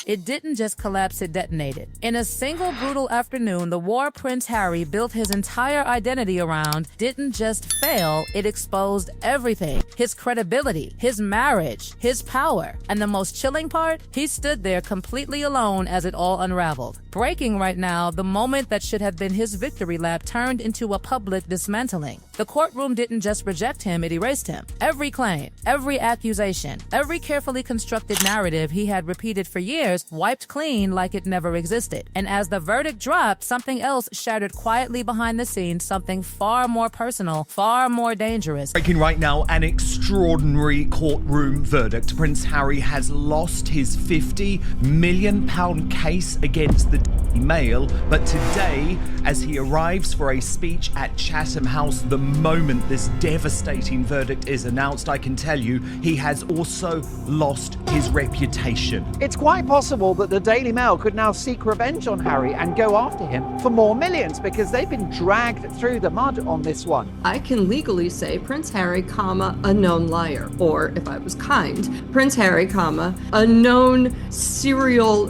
It didn't just collapse, it detonated. In a single brutal afternoon, the war Prince Harry built his entire identity around didn't just fail, it exposed everything. His credibility, his marriage, his power. And the most chilling part? He stood there completely alone as it all unraveled. Breaking right now, the moment that should have been his victory lap turned into a public dismantling. The courtroom didn't just reject him, it erased him. Every claim, every accusation, every carefully constructed narrative he had repeated for years wiped clean like it never existed. And as the verdict dropped, something else shattered quietly behind the scenes, something far more personal, far more dangerous. Breaking right now, an extraordinary courtroom verdict. Prince Harry has lost his £50 million case against the Daily Mail, but today, as he arrives for a speech at Chatham House, the moment this devastating verdict is announced, I can tell you, he has also lost his reputation. It's quite possible that the Daily Mail could now seek revenge on Harry and go after him for more millions, because they've been dragged through the mud on this one. I can legally say Prince Harry, comma, a known liar. Or, if I was kind, Prince Harry, comma, a known serial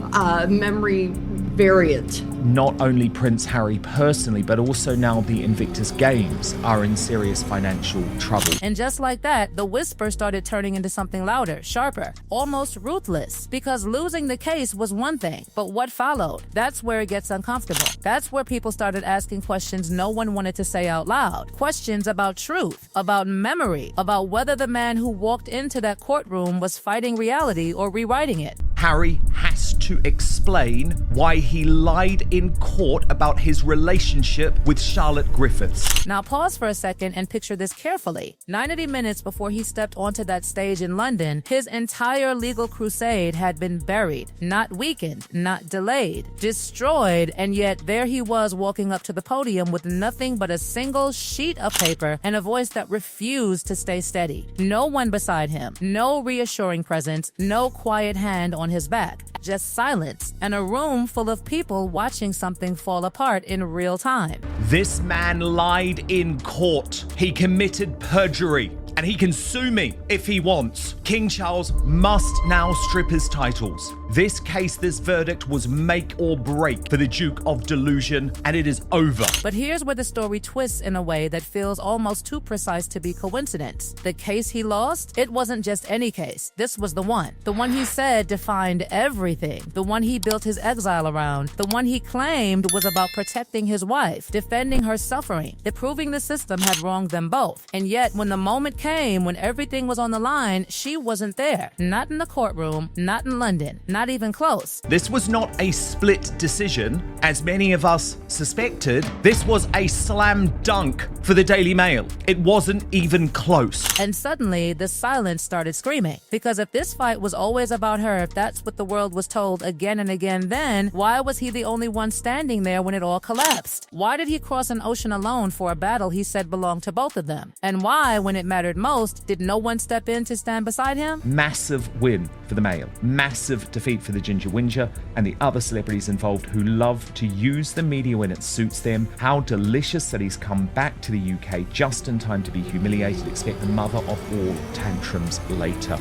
memory variant. Not only Prince Harry personally, but also now the Invictus Games are in serious financial trouble. And just like that, the whisper started turning into something louder, sharper, almost ruthless. Because losing the case was one thing, but what followed? That's where it gets uncomfortable. That's where people started asking questions no one wanted to say out loud. Questions about truth, about memory, about whether the man who walked into that courtroom was fighting reality or rewriting it. Harry has to explain why he lied in court about his relationship with Charlotte Griffiths. Now pause for a second and picture this carefully. 90 minutes before he stepped onto that stage in London, his entire legal crusade had been buried, not weakened, not delayed, destroyed, and yet there he was walking up to the podium with nothing but a single sheet of paper and a voice that refused to stay steady. No one beside him, no reassuring presence, no quiet hand on his back, just silence and a room full of people watching something fall apart in real time. This man lied in court. He committed perjury. And he can sue me if he wants. King Charles must now strip his titles. This case, this verdict was make or break for the Duke of Delusion, and it is over. But here's where the story twists in a way that feels almost too precise to be coincidence. The case he lost, it wasn't just any case. This was the one he said defined everything, the one he built his exile around, the one he claimed was about protecting his wife, defending her suffering, proving the system had wronged them both. And yet, when the moment came, when everything was on the line, she wasn't there. Not in the courtroom, not in London, not even close. This was not a split decision, as many of us suspected. This was a slam dunk for the Daily Mail. It wasn't even close. And suddenly, the silence started screaming. Because if this fight was always about her, if that's what the world was told again and again, then why was he the only one standing there when it all collapsed? Why did he cross an ocean alone for a battle he said belonged to both of them? And why, when it mattered most, did no one step in to stand beside him? Massive win for the Mail. Massive defeat for the Ginger Whinger and the other celebrities involved who love to use the media when it suits them. How delicious that he's come back to the UK just in time to be humiliated. Expect the mother of all tantrums later.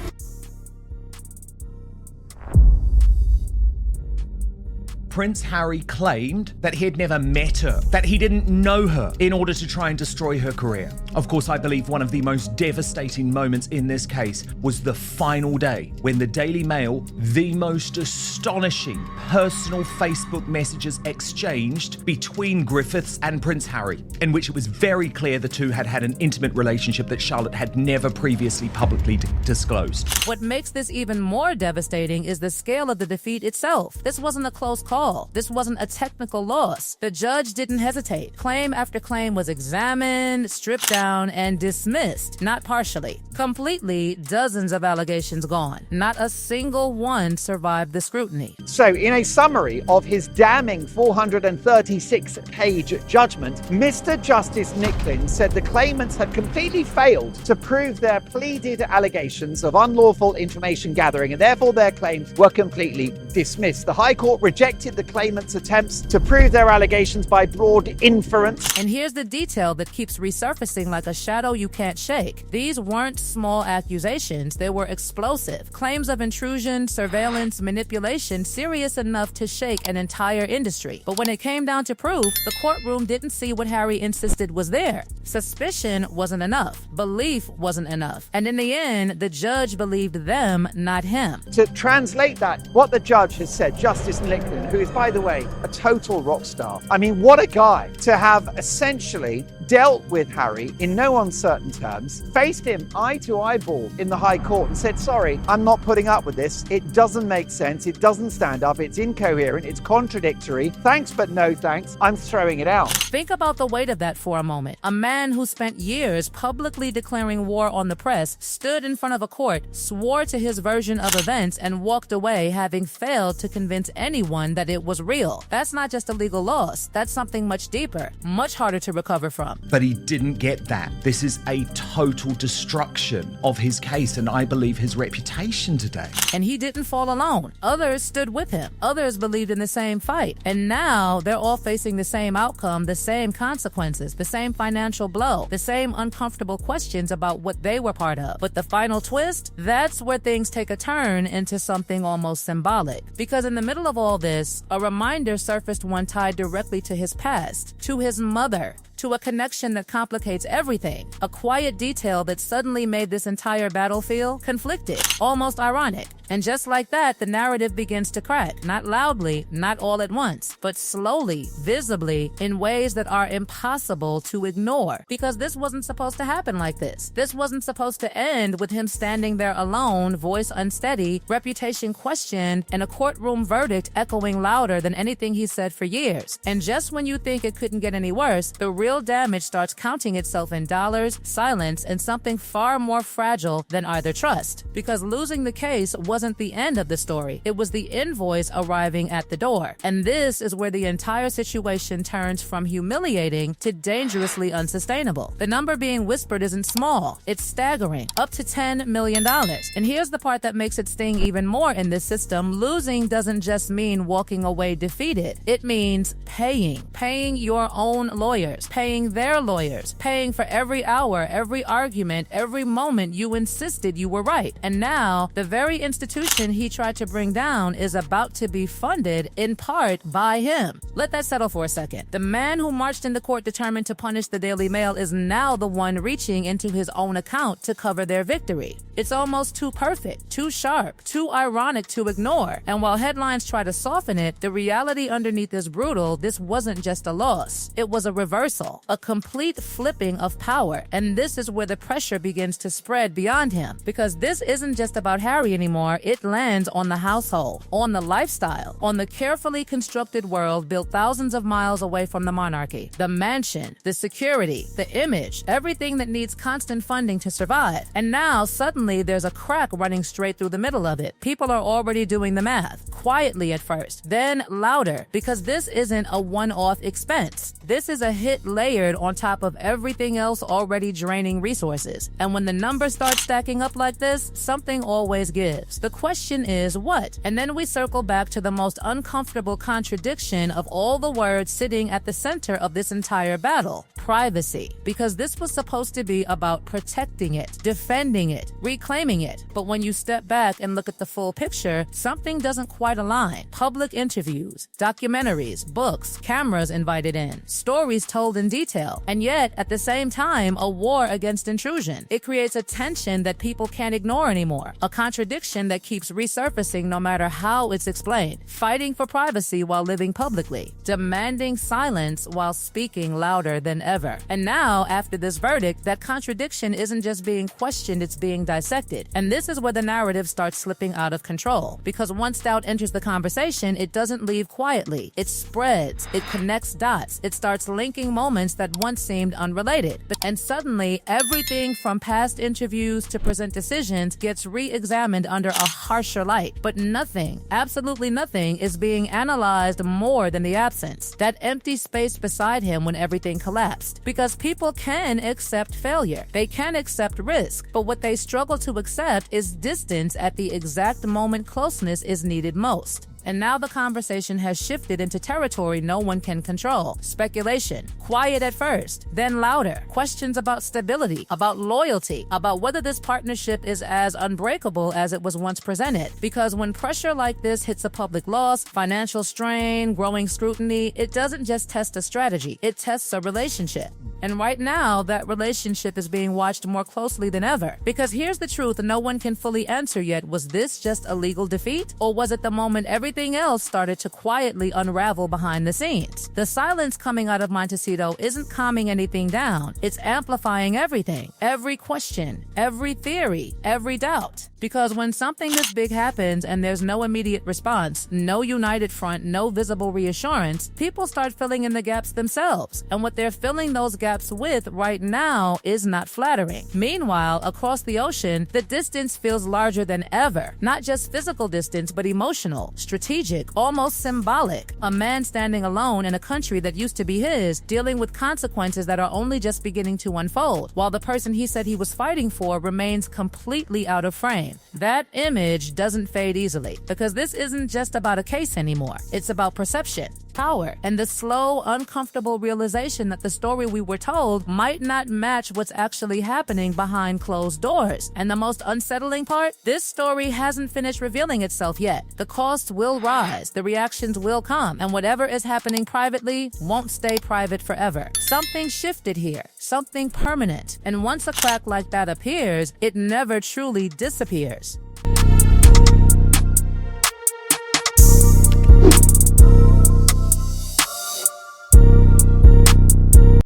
Prince Harry claimed that he had never met her, that he didn't know her, in order to try and destroy her career. Of course, I believe one of the most devastating moments in this case was the final day when the Daily Mail, the most astonishing personal Facebook messages exchanged between Griffiths and Prince Harry, in which it was very clear the two had had an intimate relationship that Charlotte had never previously publicly disclosed. What makes this even more devastating is the scale of the defeat itself. This wasn't a close call. This wasn't a technical loss. The judge didn't hesitate. Claim after claim was examined, stripped down, and dismissed. Not partially. Completely, dozens of allegations gone. Not a single one survived the scrutiny. So, in a summary of his damning 436-page judgment, Mr. Justice Nicklin said the claimants had completely failed to prove their pleaded allegations of unlawful information gathering, and therefore their claims were completely dismissed. The High Court rejected discredited the claimant's attempts to prove their allegations by broad inference. And here's the detail that keeps resurfacing like a shadow you can't shake. These weren't small accusations, they were explosive. Claims of intrusion, surveillance, manipulation, serious enough to shake an entire industry. But when it came down to proof, the courtroom didn't see what Harry insisted was there. Suspicion wasn't enough. Belief wasn't enough. And in the end, the judge believed them, not him. To translate that, what the judge has said, Justice Lickman, who is, by the way, a total rock star. I mean, what a guy to have essentially dealt with Harry in no uncertain terms, faced him eye to eyeball in the High Court and said, sorry, I'm not putting up with this. It doesn't make sense. It doesn't stand up. It's incoherent. It's contradictory. Thanks, but no thanks. I'm throwing it out. Think about the weight of that for a moment. A man who spent years publicly declaring war on the press stood in front of a court, swore to his version of events, and walked away having failed to convince anyone that it was real. That's not just a legal loss. That's something much deeper, much harder to recover from. But he didn't get that. This is a total destruction of his case and I believe his reputation today. And he didn't fall alone. Others stood with him. Others believed in the same fight. And now they're all facing the same outcome, the same consequences, the same financial blow, the same uncomfortable questions about what they were part of. But the final twist, that's where things take a turn into something almost symbolic. Because in the middle of all this, a reminder surfaced, one tied directly to his past, to his mother, to a connection that complicates everything, a quiet detail that suddenly made this entire battlefield conflicted, almost ironic. And just like that, the narrative begins to crack, not loudly, not all at once, but slowly, visibly, in ways that are impossible to ignore. Because this wasn't supposed to happen like this. This wasn't supposed to end with him standing there alone, voice unsteady, reputation questioned, and a courtroom verdict echoing louder than anything he said for years. And just when you think it couldn't get any worse, the real damage starts counting itself in dollars, silence, and something far more fragile than either trust. Because losing the case wasn't the end of the story. It was the invoice arriving at the door. And this is where the entire situation turns from humiliating to dangerously unsustainable. The number being whispered isn't small. It's staggering. Up to $10 million. And here's the part that makes it sting even more in this system. Losing doesn't just mean walking away defeated. It means paying. Paying your own lawyers. Paying their lawyers. Paying for every hour, every argument, every moment you insisted you were right. And now, the very institution he tried to bring down is about to be funded in part by him. Let that settle for a second. The man who marched into court determined to punish the Daily Mail is now the one reaching into his own account to cover their victory. It's almost too perfect, too sharp, too ironic to ignore. And while headlines try to soften it, the reality underneath is brutal. This wasn't just a loss. It was a reversal, a complete flipping of power. And this is where the pressure begins to spread beyond him. Because this isn't just about Harry anymore. It lands on the household, on the lifestyle, on the carefully constructed world built thousands of miles away from the monarchy, the mansion, the security, the image, everything that needs constant funding to survive. And now suddenly there's a crack running straight through the middle of it. People are already doing the math, quietly at first, then louder, because this isn't a one-off expense. This is a hit layered on top of everything else already draining resources. And when the numbers start stacking up like this, something always gives. The question is what? And then we circle back to the most uncomfortable contradiction of all the words sitting at the center of this entire battle: privacy. Because this was supposed to be about protecting it, defending it, reclaiming it. But when you step back and look at the full picture, something doesn't quite align. Public interviews, documentaries, books, cameras invited in, stories told in detail. And yet, at the same time, a war against intrusion. It creates a tension that people can't ignore anymore. A contradiction that keeps resurfacing no matter how it's explained. Fighting for privacy while living publicly. Demanding silence while speaking louder than ever. And now, after this verdict, that contradiction isn't just being questioned, it's being dissected. And this is where the narrative starts slipping out of control. Because once doubt enters the conversation, it doesn't leave quietly. It spreads. It connects dots. It starts linking moments that once seemed unrelated. And suddenly, everything from past interviews to present decisions gets re-examined under a harsher light. But nothing, absolutely nothing, is being analyzed more than the absence. That empty space beside him when everything collapsed. Because people can accept failure. They can accept risk. But what they struggle to accept is distance at the exact moment closeness is needed most. And now the conversation has shifted into territory no one can control. Speculation, quiet at first, then louder. Questions about stability, about loyalty, about whether this partnership is as unbreakable as it was once presented. Because when pressure like this hits a public loss, financial strain, growing scrutiny, it doesn't just test a strategy, it tests a relationship. And right now, that relationship is being watched more closely than ever. Because here's the truth no one can fully answer yet. Was this just a legal defeat? Or was it the moment everything else started to quietly unravel behind the scenes? The silence coming out of Montecito isn't calming anything down. It's amplifying everything. Every question, every theory, every doubt. Because when something this big happens and there's no immediate response, no united front, no visible reassurance, people start filling in the gaps themselves. And what they're filling those gaps with right now is not flattering. Meanwhile, across the ocean, the distance feels larger than ever. Not just physical distance, but emotional, strategic, almost symbolic. A man standing alone in a country that used to be his, dealing with consequences that are only just beginning to unfold, while the person he said he was fighting for remains completely out of frame. That image doesn't fade easily, because this isn't just about a case anymore. It's about perception, power, and the slow, uncomfortable realization that the story we were told might not match what's actually happening behind closed doors. And the most unsettling part? This story hasn't finished revealing itself yet. The costs will rise, the reactions will come, and whatever is happening privately won't stay private forever. Something shifted here, something permanent. And once a crack like that appears, it never truly disappears.